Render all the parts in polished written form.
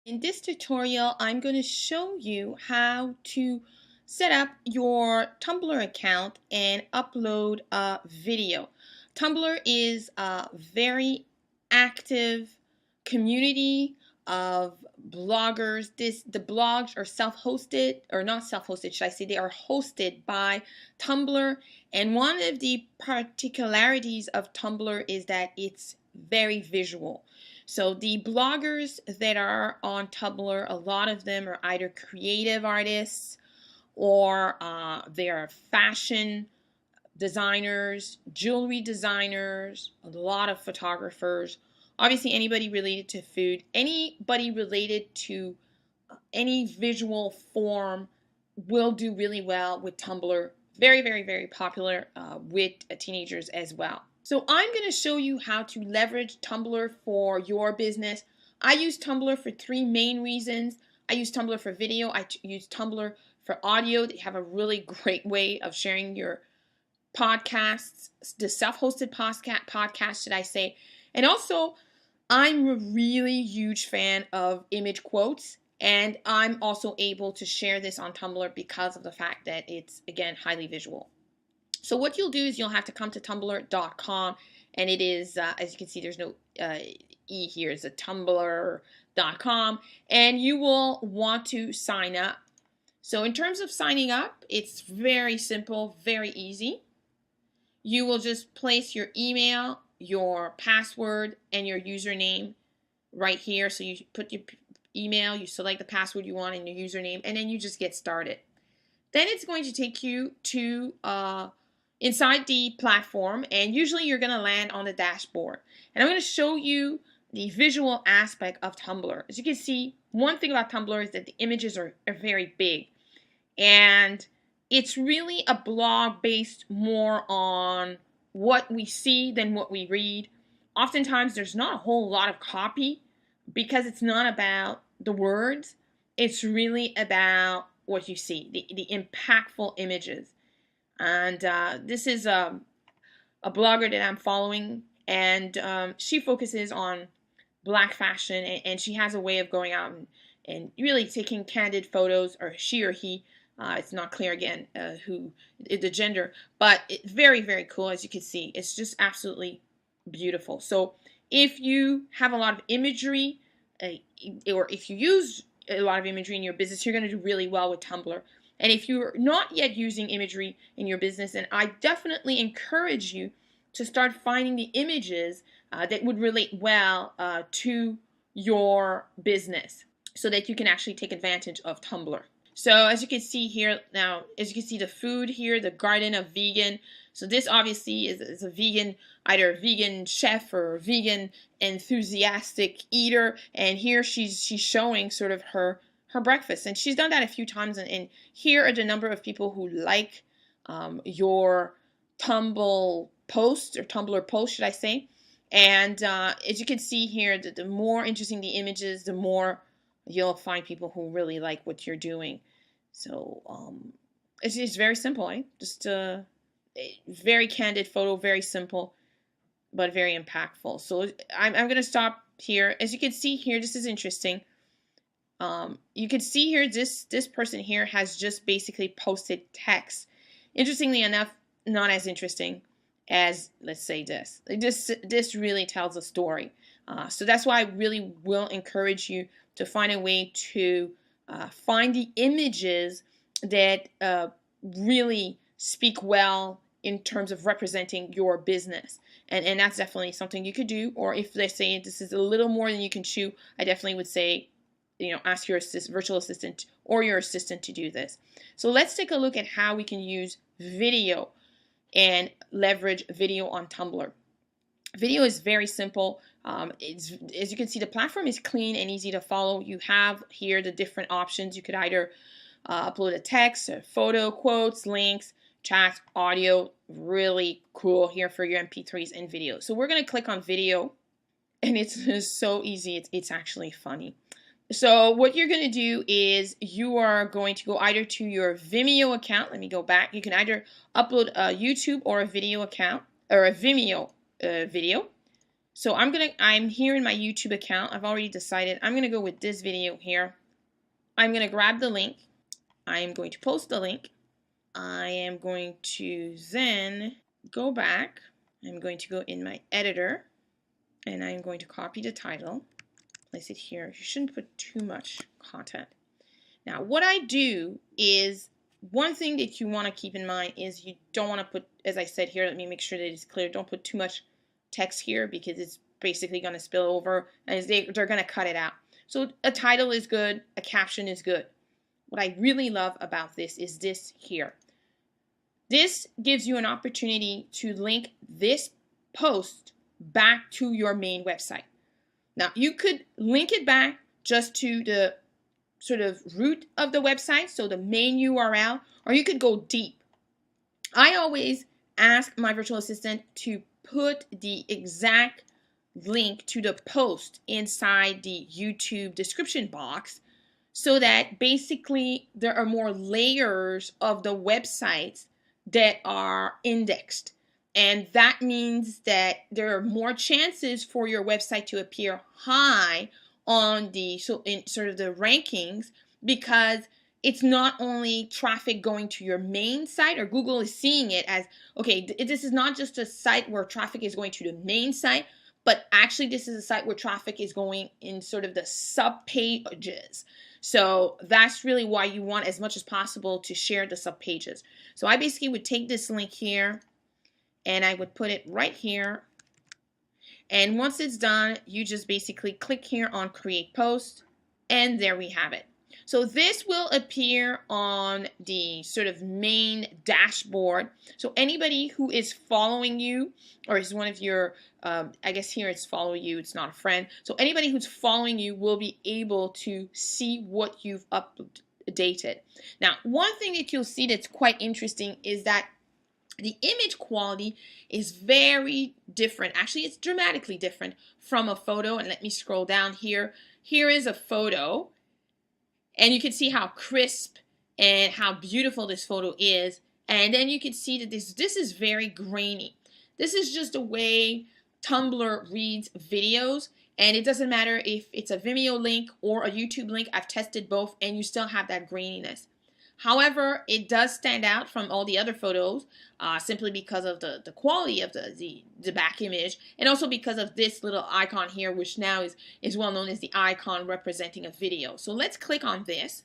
In this tutorial, I'm going to show you how to set up your Tumblr account and upload a video. Tumblr is a very active community of bloggers. The blogs are self-hosted, or not self-hosted, should I say, they are hosted by Tumblr. And one of the particularities of Tumblr is that it's very visual. So the bloggers that are on Tumblr, a lot of them are either creative artists or they are fashion designers, jewelry designers, a lot of photographers, obviously anybody related to food, anybody related to any visual form will do really well with Tumblr. Very, very, very popular with teenagers as well. So I'm going to show you how to leverage Tumblr for your business. I use Tumblr for three main reasons. I use Tumblr for video. I use Tumblr for audio. They have a really great way of sharing your podcasts, the self-hosted podcast, should I say. And also, I'm a really huge fan of image quotes. And I'm also able to share this on Tumblr because of the fact that it's, again, highly visual. So what you'll do is you'll have to come to tumblr.com, and it is, as you can see, there's no E here. It's a tumblr.com, and you will want to sign up. So in terms of signing up, it's very simple, very easy. You will just place your email, your password, and your username right here. So you put your email, you select the password you want and your username, and then you just get started. Then it's going to take you to inside the platform, and usually you're going to land on the dashboard. And I'm going to show you the visual aspect of Tumblr. As you can see, one thing about Tumblr is that the images are very big. And it's really a blog based more on what we see than what we read. Oftentimes there's not a whole lot of copy because it's not about the words. It's really about what you see, the impactful images. And this is a blogger that I'm following, and she focuses on black fashion, and she has a way of going out and really taking candid photos, or she or he. It's not clear again who the gender, but it's very, very cool. As you can see, it's just absolutely beautiful. So if you have a lot of imagery, or if you use a lot of imagery in your business, you're going to do really well with Tumblr. And if you're not yet using imagery in your business, then I definitely encourage you to start finding the images that would relate well to your business so that you can actually take advantage of Tumblr. So as you can see here now, as you can see the food here, the Garden of Vegan. So this obviously is a vegan, either a vegan chef or a vegan enthusiastic eater. And here she's showing sort of her breakfast. And she's done that a few times. And here are the number of people who like your Tumblr post, or Tumblr post, should I say. And as you can see here, the more interesting the images, the more you'll find people who really like what you're doing. So it's very simple, eh? Just a very candid photo, very simple, but very impactful. So I'm going to stop here. As you can see here, this is interesting. You can see here, this person here has just basically posted text. Interestingly enough, not as interesting as, let's say, this. This really tells a story. So that's why I really will encourage you to find a way to find the images that really speak well in terms of representing your business. And that's definitely something you could do. Or if they say this is a little more than you can chew, I definitely would say, ask your virtual assistant or your assistant to do this. So let's take a look at how we can use video and leverage video on Tumblr. Video is very simple. As you can see, the platform is clean and easy to follow. You have here the different options. You could either upload a text, a photo, quotes, links, chat, audio. Really cool here for your MP3s and videos. So we're going to click on video, and it's just so easy. It's actually funny. So what you're going to do is you are going to go either to your Vimeo account. Let me go back. You can either upload a YouTube or a video account, or a Vimeo video. So I'm here in my YouTube account. I've already decided I'm gonna go with this video here. I'm gonna grab the link. I am going to post the link. I am going to then go back. I'm going to go in my editor and I'm going to copy the title, place it here. You shouldn't put too much content. Now, what I do is, one thing that you want to keep in mind is you don't want to put, as I said here, let me make sure that it's clear, don't put too much text here because it's basically going to spill over and they're going to cut it out. So a title is good, a caption is good. What I really love about this is this here. This gives you an opportunity to link this post back to your main website. Now, you could link it back just to the sort of root of the website, so the main URL, or you could go deep. I always ask my virtual assistant to put the exact link to the post inside the YouTube description box so that basically there are more layers of the websites that are indexed. And that means that there are more chances for your website to appear high on the sort of the rankings, because it's not only traffic going to your main site, or Google is seeing it as, okay, this is not just a site where traffic is going to the main site, but actually this is a site where traffic is going in sort of the sub pages. So that's really why you want as much as possible to share the sub pages. So I basically would take this link here and I would put it right here. And once it's done, you just basically click here on create post, and there we have it. So this will appear on the sort of main dashboard. So anybody who is following you, or is one of your, I guess here it's follow you, it's not a friend. So anybody who's following you will be able to see what you've updated. Now, one thing that you'll see that's quite interesting is that the image quality is very different. Actually, it's dramatically different from a photo. And let me scroll down here. Here is a photo. And you can see how crisp and how beautiful this photo is. And then you can see that this is very grainy. This is just a way Tumblr reads videos. And it doesn't matter if it's a Vimeo link or a YouTube link. I've tested both, and you still have that graininess. However, it does stand out from all the other photos simply because of the quality of the back image, and also because of this little icon here, which now is well known as the icon representing a video. So let's click on this.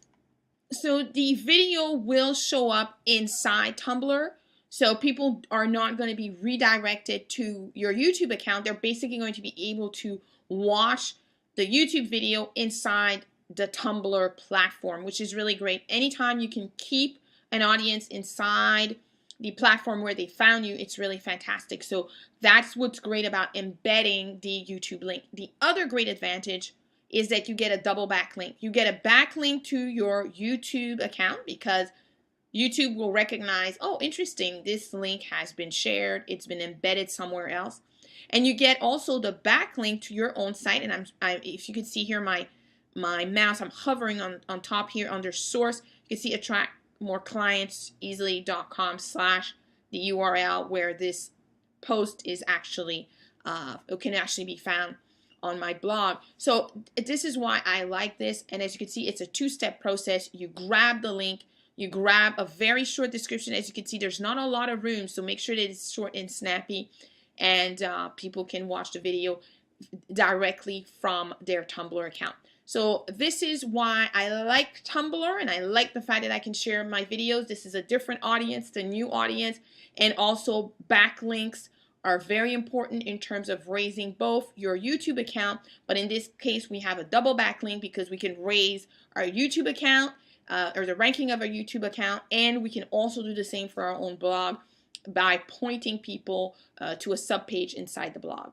So the video will show up inside Tumblr. So people are not going to be redirected to your YouTube account. They're basically going to be able to watch the YouTube video inside the Tumblr platform, which is really great. Anytime you can keep an audience inside the platform where they found you, it's really fantastic. So that's what's great about embedding the YouTube link. The other great advantage is that you get a double backlink. You get a backlink to your YouTube account because YouTube will recognize, oh, interesting, this link has been shared, it's been embedded somewhere else. And you get also the backlink to your own site. And if you can see here, my mouse, I'm hovering on top here under source. You can see attract more clients easily.com/ the URL where this post is actually, it can actually be found on my blog. So this is why I like this. And as you can see, it's a two-step process. You grab the link, you grab a very short description. As you can see, there's not a lot of room, so make sure that it's short and snappy, and people can watch the video directly from their Tumblr account. So this is why I like Tumblr, and I like the fact that I can share my videos. This is a different audience, the new audience, and also backlinks are very important in terms of raising both your YouTube account, but in this case we have a double backlink because we can raise our YouTube account or the ranking of our YouTube account, and we can also do the same for our own blog by pointing people to a subpage inside the blog.